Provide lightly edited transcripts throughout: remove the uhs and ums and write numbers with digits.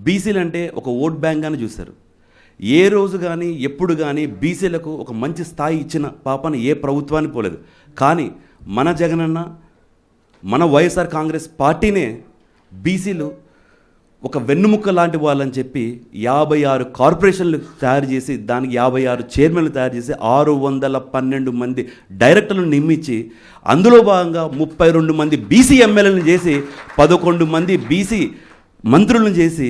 బీసీలు అంటే ఒక ఓట్ బ్యాంక్గానే చూశారు. ఏ రోజు కానీ ఎప్పుడు కానీ బీసీలకు ఒక మంచి స్థాయి ఇచ్చిన పాపని ఏ ప్రభుత్వాన్ని పోలేదు. కానీ మన జగనన్న మన వైఎస్ఆర్ కాంగ్రెస్ పార్టీనే బీసీలు ఒక వెన్నుముక్క లాంటి వాళ్ళని చెప్పి 56 కార్పొరేషన్లు తయారు చేసి దానికి 56 చైర్మన్లు తయారు చేసి 612 మంది డైరెక్టర్లను నియమించి అందులో భాగంగా 32 మంది బీసీ ఎమ్మెల్యేలను చేసి 11 మంది బీసీ మంత్రులను చేసి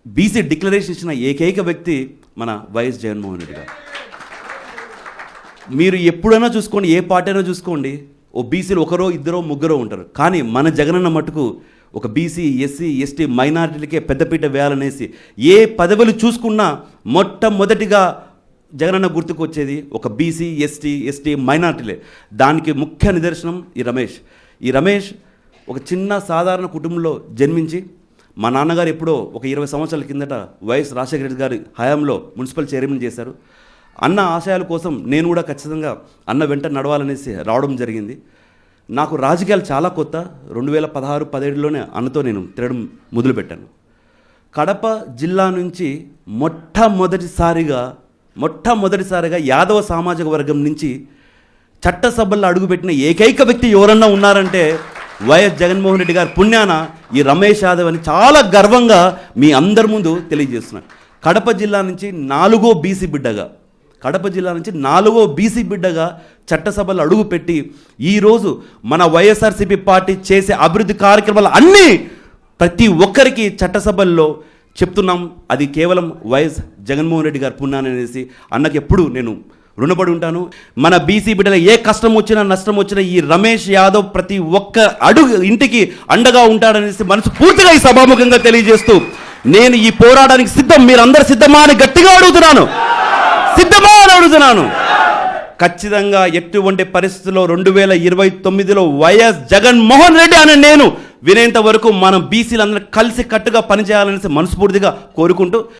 బీసీ డిక్లరేషన్ ఇచ్చిన ఏకైక వ్యక్తి మన వైఎస్ జగన్మోహన్ రెడ్డి గారు. మీరు ఎప్పుడైనా చూసుకోండి, ఏ పార్టీ అయినా చూసుకోండి, ఓ బీసీలు ఒకరో ఇద్దరో ముగ్గురో ఉంటారు. కానీ మన జగనన్న మటుకు ఒక బీసీ ఎస్సీ ఎస్టీ మైనారిటీలకే పెద్దపీట వేయాలనేసి ఏ పదవులు చూసుకున్నా మొట్టమొదటిగా జగనన్న గుర్తుకు వచ్చేది ఒక బీసీ ఎస్టీ మైనారిటీలే. దానికి ముఖ్య నిదర్శనం ఈ రమేష్ ఒక చిన్న సాధారణ కుటుంబంలో జన్మించి మా నాన్నగారు ఎప్పుడో ఒక 20 సంవత్సరాల కిందట వైఎస్ రాజశేఖర రెడ్డి గారి హయాంలో మున్సిపల్ చైర్మన్ చేశారు. అన్న ఆశయాల కోసం నేను కూడా ఖచ్చితంగా అన్న వెంట నడవాలనేసి రావడం జరిగింది. నాకు రాజకీయాలు చాలా కొత్త. 2016-17లోనే అన్నతో నేను తిరగడం మొదలుపెట్టాను. కడప జిల్లా నుంచి మొట్టమొదటిసారిగా యాదవ సామాజిక వర్గం నుంచి చట్టసభల్లో అడుగుపెట్టిన ఏకైక వ్యక్తి ఎవరన్నా ఉన్నారంటే వైఎస్ జగన్మోహన్ రెడ్డి గారి పుణ్యాన ఈ రమేష్ యాదవ్ అని చాలా గర్వంగా మీ అందరి ముందు తెలియజేస్తున్నాను. కడప జిల్లా నుంచి 4వ బీసీ బిడ్డగా చట్టసభలు అడుగుపెట్టి ఈరోజు మన వైఎస్ఆర్సీపీ పార్టీ చేసే అభివృద్ధి కార్యక్రమాలు అన్నీ ప్రతి ఒక్కరికి చట్టసభల్లో చెప్తున్నాం. అది కేవలం వైఎస్ జగన్మోహన్ రెడ్డి గారి పుణ్యాన్ని అనేసి అన్నకి ఎప్పుడు నేను రుణపడి ఉంటాను. మన బీసీ బిడ్డల ఏ కష్టం వచ్చినా నష్టం వచ్చినా ఈ రమేష్ యాదవ్ ప్రతి ఒక్క అడుగు ఇంటికి అండగా ఉంటాడనేసి మనసు పూర్తిగా ఈ సభాముఖంగా తెలియజేస్తూ నేను ఈ పోరాటానికి సిద్ధం. మీరందరూ సిద్ధమా అని గట్టిగా అడుగుతున్నాను. ఖచ్చితంగా ఎటువంటి పరిస్థితుల్లో 2029లో వైఎస్ జగన్మోహన్ రెడ్డి అని నేను వినేంత వరకు మనం బీసీలందరూ కలిసి కట్టుగా పనిచేయాలనేసి మనస్ఫూర్తిగా కోరుకుంటూ